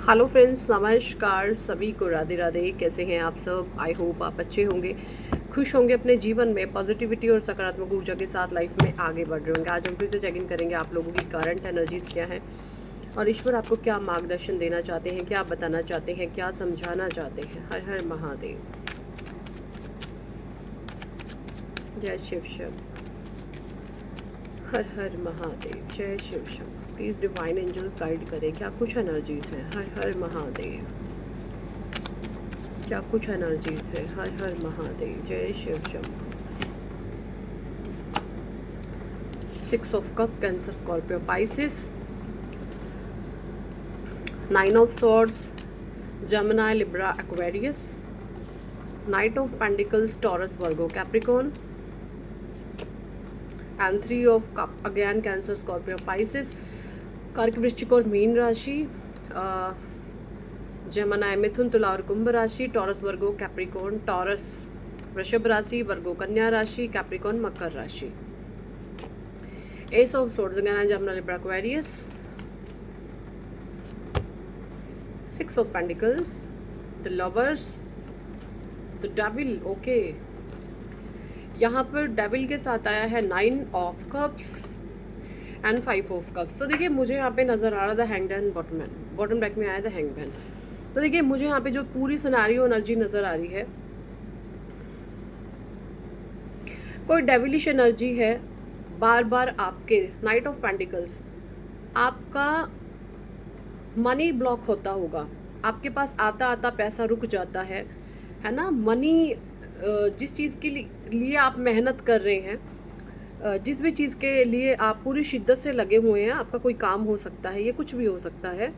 Hello friends, नमस्कार सभी को। राधे राधे। कैसे हैं आप सब? आई होप आप अच्छे होंगे, खुश होंगे, अपने जीवन में पॉजिटिविटी और सकारात्मक ऊर्जा के साथ लाइफ में आगे बढ़ रहे होंगे। आज हम फिर से चेक इन करेंगे आप लोगों की करंट एनर्जीज क्या है और ईश्वर आपको क्या मार्गदर्शन देना चाहते हैं, क्या बताना चाहते हैं, क्या समझाना चाहते हैं। हर हर महादेव। जय शिव शंकर। हर हर महादेव। जय Shiv Shankar. Please divine angels guide करें, क्या कुछ एनर्जीज हैं। हर हर महादेव। क्या कुछ एनर्जीज है। हर हर महादेव। जय Shiv Shankar. 6 of cup, Cancer, Scorpio, Pisces. 9 of swords, Gemini, Libra, Aquarius. Knight of pentacles, Taurus, Virgo, Capricorn. And 3 of cup, again Cancer, Scorpio, Pisces. कर्क, वृश्चिक और मीन राशि। जेमिनी, मिथुन, तुला और कुंभ राशि। Taurus, Virgo, Capricorn. टॉरस वृषभ राशि, वर्गो कन्या राशि, कैप्रिकॉर्न मकर राशि। S of swords, again Gemini, Libra, Aquarius. 6 of pentacles, the lovers, the devil. Okay, यहाँ पर डेविल के साथ आया है 9 of cups and 5 of cups. तो देखिए मुझे यहाँ पे नजर आ रहा था हैंग्ड एंड बॉटमैन, बॉटम डेक में आया था हैंगमैन। तो देखिए मुझे यहाँ पे जो पूरी सिनेरियो एनर्जी नजर आ रही है, कोई डेविलिश एनर्जी है। बार बार आपके नाइट ऑफ पेंटिकल्स, आपका मनी ब्लॉक होता होगा, आपके पास आता आता पैसा रुक जाता है ना। मनी, जिस चीज़ के लिए आप मेहनत कर रहे हैं, जिस भी चीज़ के लिए आप पूरी शिद्दत से लगे हुए हैं, आपका कोई काम हो सकता है, ये कुछ भी हो सकता है,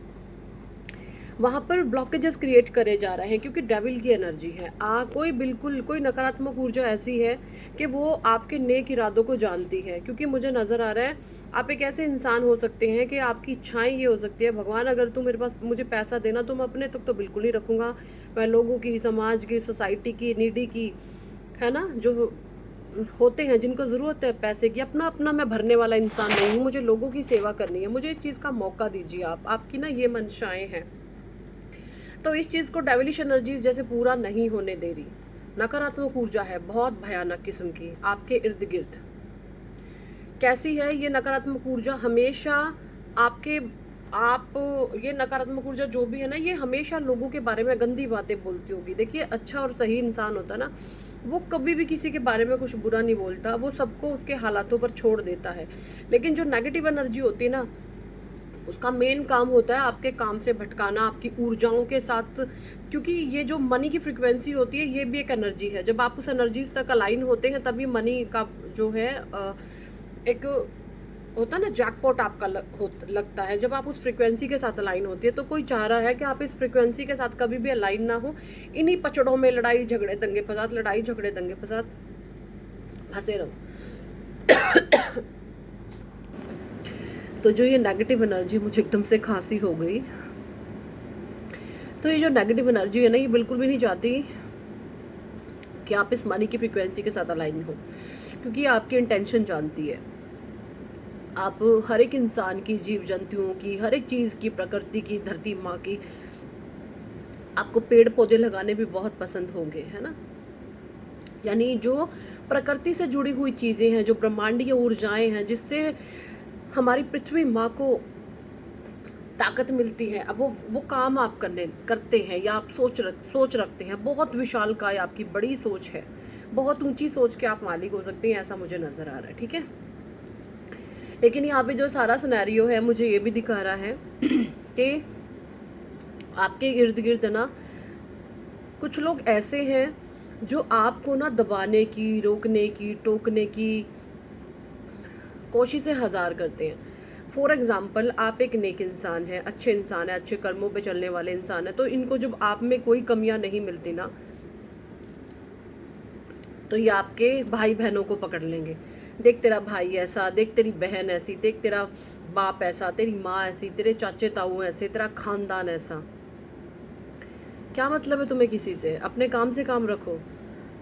वहाँ पर ब्लॉकेजेस क्रिएट करे जा रहे हैं क्योंकि डेविल की एनर्जी है। कोई नकारात्मक ऊर्जा ऐसी है कि वो आपके नेक इरादों को जानती है। क्योंकि मुझे नज़र आ रहा है आप एक ऐसे इंसान हो सकते हैं कि आपकी इच्छाएं ये हो सकती है, भगवान अगर तू मेरे पास मुझे पैसा देना तो मैं अपने तक तो बिल्कुल नहीं रखूँगा, मैं लोगों की, समाज की, सोसाइटी की, नीडी की, है ना, जो होते हैं जिनको ज़रूरत है पैसे की, अपना अपना मैं भरने वाला इंसान नहीं हूँ। मुझे लोगों की सेवा करनी है, मुझे इस चीज़ का मौका दीजिए। आपकी ना ये मंशाएं हैं। तो इस चीज़ को डेविलिश एनर्जीज जैसे पूरा नहीं होने दे रही। नकारात्मक ऊर्जा है बहुत भयानक किस्म की आपके इर्द गिर्द। कैसी है ये नकारात्मक ऊर्जा? हमेशा आपके आप ये नकारात्मक ऊर्जा जो भी है ना, ये हमेशा लोगों के बारे में गंदी बातें बोलती होगी। देखिए अच्छा और सही इंसान होता है ना, वो कभी भी किसी के बारे में कुछ बुरा नहीं बोलता, वो सबको उसके हालातों पर छोड़ देता है। लेकिन जो नेगेटिव एनर्जी होती है ना, उसका मेन काम होता है आपके काम से भटकाना, आपकी ऊर्जाओं के साथ। क्योंकि ये जो मनी की फ्रिक्वेंसी होती है, ये भी एक एनर्जी है। जब आप उस एनर्जीज तक अलाइन होते हैं तभी मनी का जो है एक होता है ना, जैकपॉट आपका लगता है। जब आप उस फ्रिक्वेंसी के साथ अलाइन होती है, तो कोई चाह रहा है कि आप इस फ्रिक्वेंसी के साथ कभी भी अलाइन ना हो, इन्हीं पचड़ों में लड़ाई झगड़े दंगे फसाद, लड़ाई झगड़े दंगे फसाद फंसे रहो। तो जो ये नेगेटिव एनर्जी, मुझे एकदम से खांसी हो गई। तो ये जो नेगेटिव एनर्जी है ना, ये बिल्कुल भी नहीं चाहती कि आप इस मनी की फ्रिक्वेंसी के साथ अलाइन हो, क्योंकि ये आपकी इंटेंशन जानती है। आप हर एक इंसान की, जीव जंतुओं की, हर एक चीज़ की, प्रकृति की, धरती माँ की, आपको पेड़ पौधे लगाने भी बहुत पसंद होंगे, है ना। यानी जो प्रकृति से जुड़ी हुई चीज़ें हैं, जो ब्रह्मांडीय ऊर्जाएं हैं, जिससे हमारी पृथ्वी माँ को ताकत मिलती है, अब वो काम आप करते हैं, या आप सोच रखते हैं। बहुत विशालकाय आपकी बड़ी सोच है, बहुत ऊंची सोच के आप मालिक हो सकते हैं, ऐसा मुझे नज़र आ रहा है। ठीक है, लेकिन यहाँ पे जो सारा सिनेरियो है, मुझे ये भी दिखा रहा है कि आपके इर्द गिर्द ना कुछ लोग ऐसे हैं जो आपको ना दबाने की, रोकने की, टोकने की कोशिशें हज़ार करते हैं। फॉर एग्ज़ाम्पल, आप एक नेक इंसान हैं, अच्छे इंसान है, अच्छे कर्मों पे चलने वाले इंसान है, तो इनको जब आप में कोई कमियां नहीं मिलती ना, तो ये आपके भाई बहनों को पकड़ लेंगे। देख तेरा भाई ऐसा, देख तेरी बहन ऐसी, देख तेरा बाप ऐसा, तेरी माँ ऐसी, तेरे चाचे ताऊ ऐसे, तेरा खानदान ऐसा। क्या मतलब है तुम्हें किसी से? अपने काम से काम रखो।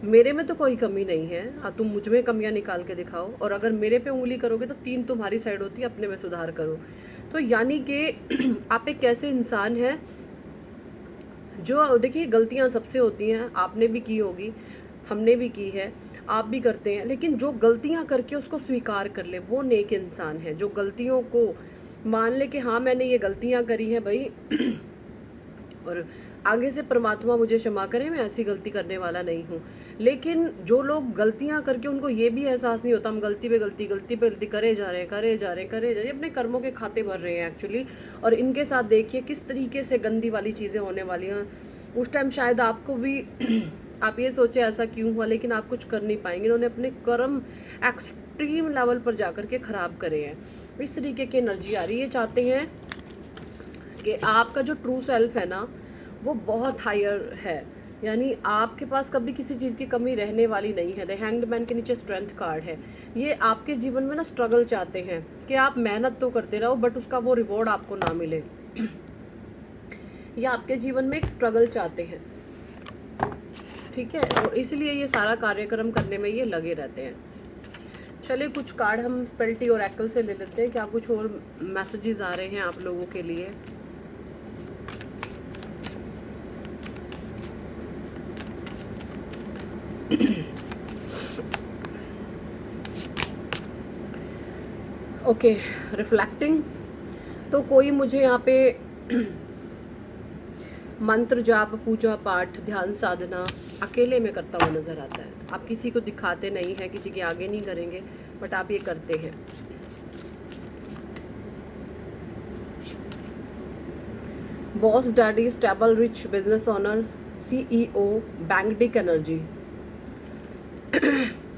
मेरे में तो कोई कमी नहीं है, तुम मुझ में कमियां निकाल के दिखाओ, और अगर मेरे पे उंगली करोगे तो 3 तुम्हारी साइड होती है, अपने में सुधार करो। तो यानी कि आप एक ऐसे इंसान हैं जो देखिए गलतियाँ सबसे होती हैं, आपने भी की होगी, हमने भी की है, आप भी करते हैं, लेकिन जो गलतियाँ करके उसको स्वीकार कर ले वो नेक इंसान है। जो गलतियों को मान ले कि हाँ मैंने ये गलतियाँ करी हैं भाई और आगे से परमात्मा मुझे क्षमा करे, मैं ऐसी गलती करने वाला नहीं हूँ। लेकिन जो लोग गलतियाँ करके उनको ये भी एहसास नहीं होता हम गलती पे गलती करे जा रहे हैं, करे जा रहे हैं, करे जा रहे हैं, अपने कर्मों के खाते भर रहे हैं एक्चुअली। और इनके साथ देखिए किस तरीके से गंदी वाली चीज़ें होने वाली हैं। उस टाइम शायद आपको भी आप ये सोचे ऐसा क्यों हुआ, लेकिन आप कुछ कर नहीं पाएंगे। इन्होंने अपने कर्म एक्सट्रीम लेवल पर जा कर के ख़राब करे हैं। इस तरीके की एनर्जी आ रही है। चाहते हैं कि आपका जो ट्रू सेल्फ है ना वो बहुत हायर है, यानी आपके पास कभी किसी चीज़ की कमी रहने वाली नहीं है। द हैंग्ड मैन के नीचे स्ट्रेंथ कार्ड है। ये आपके जीवन में ना स्ट्रगल चाहते हैं कि आप मेहनत तो करते रहो बट उसका वो रिवॉर्ड आपको ना मिले। ये आपके जीवन में एक स्ट्रगल चाहते हैं, ठीक है, और इसलिए ये सारा कार्यक्रम करने में ये लगे रहते हैं। चलिए कुछ कार्ड हम स्पेल्टी और एक्ल से ले लेते हैं, क्या कुछ और मैसेजेस आ रहे हैं आप लोगों के लिए। Okay, reflecting. तो कोई मुझे यहाँ पे मंत्र जाप पूजा पाठ ध्यान साधना अकेले में करता हुआ नज़र आता है। आप किसी को दिखाते नहीं हैं, किसी के आगे नहीं करेंगे, बट आप ये करते हैं। Boss daddy stable rich business owner CEO bank Dick energy.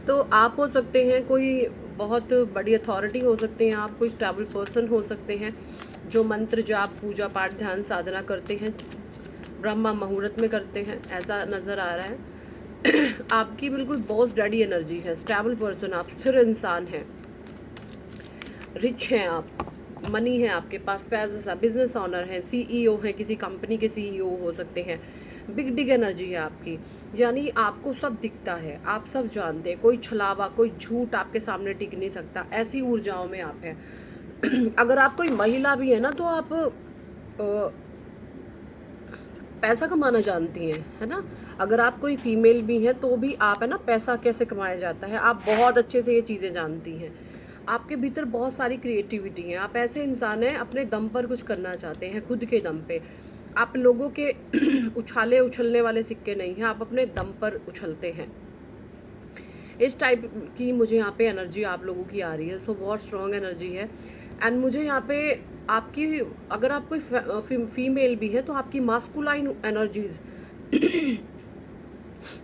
तो आप हो सकते हैं कोई बहुत बड़ी अथॉरिटी हो सकते हैं, आप कोई स्टेबल पर्सन हो सकते हैं जो मंत्र जाप पूजा पाठ ध्यान साधना करते हैं, ब्रह्मा मुहूर्त में करते हैं, ऐसा नज़र आ रहा है। आपकी बिल्कुल बॉस डैडी एनर्जी है, स्टेबल पर्सन, आप स्थिर इंसान हैं, रिच हैं आप, मनी है आपके पास, पैसा, बिजनेस ऑनर है, CEO हैं, किसी कंपनी के CEO हो सकते हैं। बिग डिग एनर्जी है आपकी, यानी आपको सब दिखता है, आप सब जानते हैं, कोई छलावा कोई झूठ आपके सामने टिक नहीं सकता, ऐसी ऊर्जाओं में आप हैं। अगर आप कोई महिला भी है ना तो आप पैसा कमाना जानती हैं, है ना। अगर आप कोई फीमेल भी हैं तो भी आप है ना पैसा कैसे कमाया जाता है, आप बहुत अच्छे से ये चीज़ें जानती हैं। आपके भीतर बहुत सारी क्रिएटिविटी है, आप ऐसे इंसान हैं अपने दम पर कुछ करना चाहते हैं, खुद के दम पे। आप लोगों के उछलने वाले सिक्के नहीं हैं, आप अपने दम पर उछलते हैं। इस टाइप की मुझे यहाँ पे एनर्जी आप लोगों की आ रही है। सो बहुत स्ट्रॉन्ग एनर्जी है। एंड मुझे यहाँ पे आपकी, अगर आप कोई फीमेल भी है तो आपकी मास्कुलाइन एनर्जीज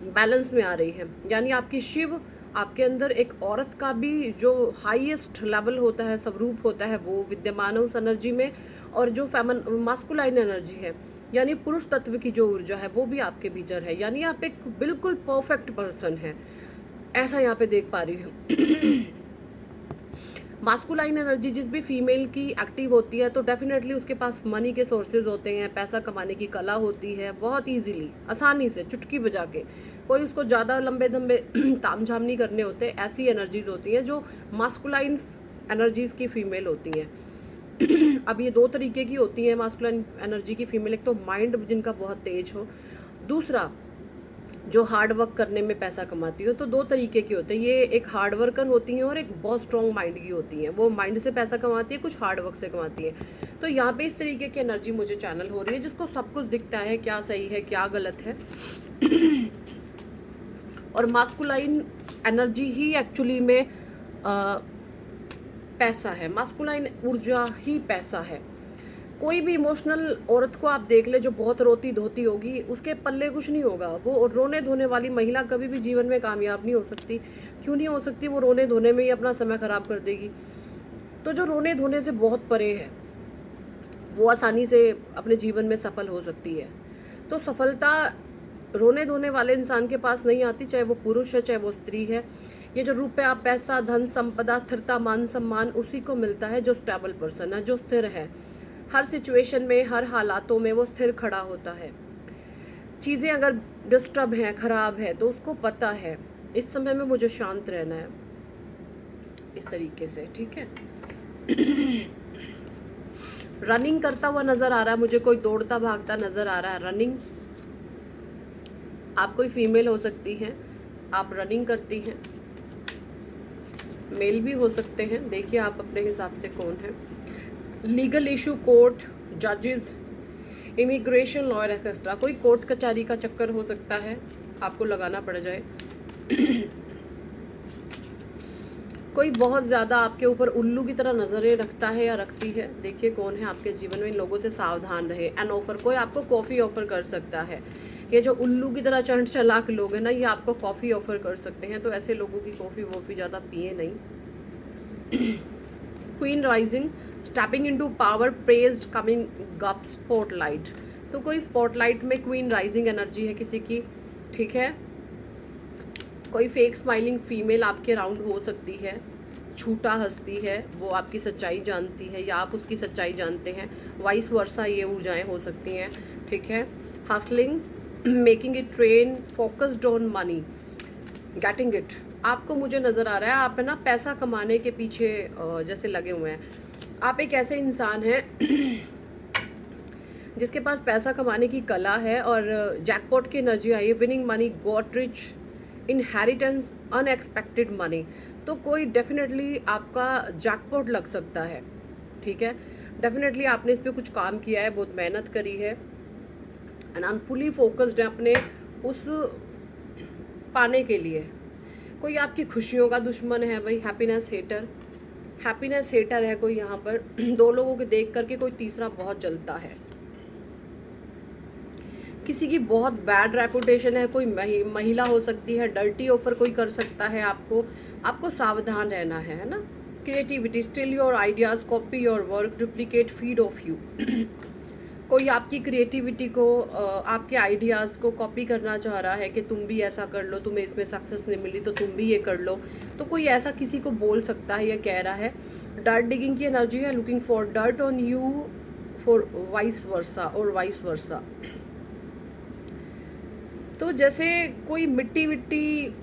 बैलेंस में आ रही है, यानी आपकी शिव, आपके अंदर एक औरत का भी जो हाईएस्ट लेवल होता है, स्वरूप होता है, वो विद्यमान है उस एनर्जी में। और जो मास्कुलाइन एनर्जी है यानी पुरुष तत्व की जो ऊर्जा है वो भी आपके भीतर है, यानी आप एक बिल्कुल परफेक्ट पर्सन है, ऐसा यहाँ पे देख पा रही हूँ। मास्कुलाइन एनर्जी जिस भी फीमेल की एक्टिव होती है तो डेफिनेटली उसके पास मनी के सोर्सेज होते हैं, पैसा कमाने की कला होती है, बहुत इजीली आसानी से चुटकी बजा के, कोई उसको ज़्यादा लंबे लंबे तामझाम नहीं करने होते। ऐसी एनर्जीज होती हैं जो मास्कुलाइन एनर्जीज की फीमेल होती हैं। अब ये दो तरीके की होती हैं मास्कुलाइन एनर्जी की फीमेल, एक तो माइंड जिनका बहुत तेज हो, दूसरा जो हार्ड वर्क करने में पैसा कमाती हो। तो दो तरीके की होते हैं, ये एक हार्ड वर्कर होती हैं और एक बहुत स्ट्रॉन्ग माइंड की होती हैं। वो माइंड से पैसा कमाती है, कुछ हार्ड वर्क से कमाती है। तो यहाँ पे इस तरीके की एनर्जी मुझे चैनल हो रही है जिसको सब कुछ दिखता है, क्या सही है क्या गलत है। और मास्कुलाइन एनर्जी ही एक्चुअली में पैसा है, मास्कुलाइन ऊर्जा ही पैसा है। कोई भी इमोशनल औरत को आप देख ले जो बहुत रोती धोती होगी, उसके पल्ले कुछ नहीं होगा। वो रोने धोने वाली महिला कभी भी जीवन में कामयाब नहीं हो सकती। क्यों नहीं हो सकती? वो रोने धोने में ही अपना समय खराब कर देगी। तो जो रोने धोने से बहुत परे है वो आसानी से अपने जीवन में सफल हो सकती है। तो सफलता रोने धोने वाले इंसान के पास नहीं आती, चाहे वो पुरुष है चाहे वो स्त्री है। ये जो रुपया पैसा धन संपदा स्थिरता मान सम्मान उसी को मिलता है जो स्टेबल पर्सन है, जो स्थिर है। हर सिचुएशन में हर हालातों में वो स्थिर खड़ा होता है। चीज़ें अगर डिस्टर्ब हैं ख़राब है तो उसको पता है इस समय में मुझे शांत रहना है, इस तरीके से, ठीक है। रनिंग करता हुआ नज़र आ रहा है मुझे, कोई दौड़ता भागता नज़र आ रहा है, रनिंग। आप कोई फीमेल हो सकती हैं, आप रनिंग करती हैं, मेल भी हो सकते हैं, देखिए आप अपने हिसाब से कौन है। लीगल इशू, कोर्ट, जजेस, इमिग्रेशन, लॉयर एक्सेट्रा, कोई कोर्ट कचहरी का चक्कर हो सकता है, आपको लगाना पड़ जाए। कोई बहुत ज़्यादा आपके ऊपर उल्लू की तरह नज़रें रखता है या रखती है, देखिए कौन है आपके जीवन में। इन लोगों से सावधान रहे। एन ऑफर, कोई आपको कॉफ़ी ऑफर कर सकता है। ये जो उल्लू की तरह चंट चालाक लोग हैं ना, ये आपको कॉफ़ी ऑफर कर सकते हैं, तो ऐसे लोगों की कॉफ़ी वॉफ़ी ज़्यादा पिए नहीं। Queen rising, stepping into power, praised, coming up, spotlight, तो कोई स्पॉटलाइट में क्वीन राइजिंग एनर्जी है किसी की, ठीक है। कोई फेक स्माइलिंग फीमेल आपके अराउंड हो सकती है, झूठा हंसती है, वो आपकी सच्चाई जानती है या आप उसकी सच्चाई जानते हैं, वाइस वर्सा, ये ऊर्जाएं हो सकती हैं, ठीक है। Hustling, making it train, focused on money, getting it, आपको मुझे नज़र आ रहा है आप है ना पैसा कमाने के पीछे जैसे लगे हुए हैं। आप एक ऐसे इंसान हैं जिसके पास पैसा कमाने की कला है और जैकपॉट की एनर्जी आई है। Winning money, got rich, inheritance, unexpected money, तो कोई डेफिनेटली आपका जैकपॉट लग सकता है, ठीक है। डेफिनेटली आपने इस पर कुछ काम किया है, बहुत मेहनत करी है एंड फुली फोकस्ड है अपने उस पाने के लिए। कोई आपकी खुशियों का दुश्मन है भाई, हैप्पीनेस हेटर, हैप्पीनेस हेटर है कोई यहाँ पर। दो लोगों के देख करके कोई तीसरा बहुत जलता है। किसी की बहुत बैड रेपुटेशन है, कोई महिला हो सकती है, डर्टी ऑफर कोई कर सकता है आपको सावधान रहना है ना। Creativity, still your ideas, copy your work, duplicate, feed of you, कोई आपकी क्रिएटिविटी को आपके आइडियाज़ को कॉपी करना चाह रहा है कि तुम भी ऐसा कर लो, तुम्हें इसमें सक्सेस नहीं मिली तो तुम भी ये कर लो, तो कोई ऐसा किसी को बोल सकता है या कह रहा है। डर्ट डिगिंग की एनर्जी है, looking for dirt on you for vice versa और वाइस वर्सा, तो जैसे कोई मिट्टी विट्टी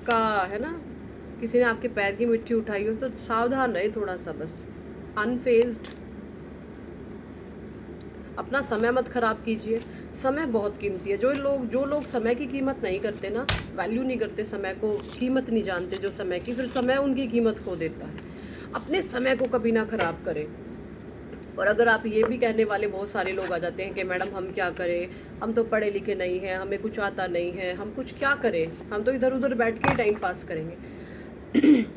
का है ना, किसी ने आपके पैर की मिट्टी उठाई हो तो सावधान रहे थोड़ा सा बस। अनफेज्ड, अपना समय मत खराब कीजिए, समय बहुत कीमती है। जो लोग समय की कीमत नहीं करते ना, वैल्यू नहीं करते, समय को कीमत नहीं जानते जो समय की, फिर समय उनकी कीमत खो देता है। अपने समय को कभी ना खराब करें। और अगर आप ये भी कहने वाले, बहुत सारे लोग आ जाते हैं कि मैडम हम क्या करें, हम तो पढ़े लिखे नहीं हैं, हमें कुछ आता नहीं है, हम कुछ क्या करें, हम तो इधर उधर बैठ के टाइम पास करेंगे।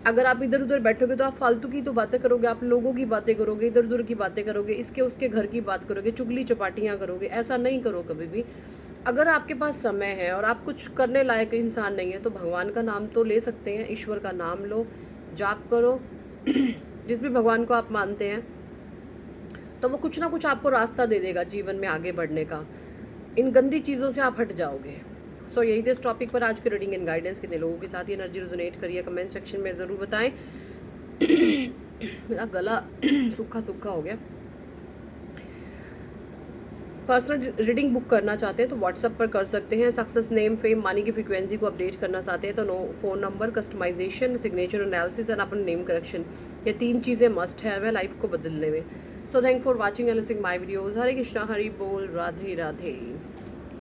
अगर आप इधर उधर बैठोगे तो आप फालतू की तो बातें करोगे, आप लोगों की बातें करोगे, इधर उधर की बातें करोगे, इसके उसके घर की बात करोगे, चुगली चपाटियाँ करोगे, ऐसा नहीं करो कभी भी। अगर आपके पास समय है और आप कुछ करने लायक इंसान नहीं है तो भगवान का नाम तो ले सकते हैं, ईश्वर का नाम लो, जाप करो, जिस भी भगवान को आप मानते हैं, तो वो कुछ ना कुछ आपको रास्ता दे देगा जीवन में आगे बढ़ने का। इन गंदी चीज़ों से आप हट जाओगे। सो यही थे इस टॉपिक पर आज की रीडिंग एंड गाइडेंस। कितने लोगों के साथ ये एनर्जी रेजोनेट करिए कमेंट सेक्शन में ज़रूर बताएं। मेरा गला सूखा सूखा हो गया। पर्सनल रीडिंग बुक करना चाहते हैं तो व्हाट्सएप पर कर सकते हैं। सक्सेस, नेम, फेम, मनी की फ्रीक्वेंसी को अपडेट करना चाहते हैं तो phone number, customization, signature analysis and अपन नेम करेक्शन, ये 3 चीज़ें मस्ट है हमें लाइफ को बदलने में। So thank for watching and listening my videos. Hare Krishna, Hari बोल, राधे राधे।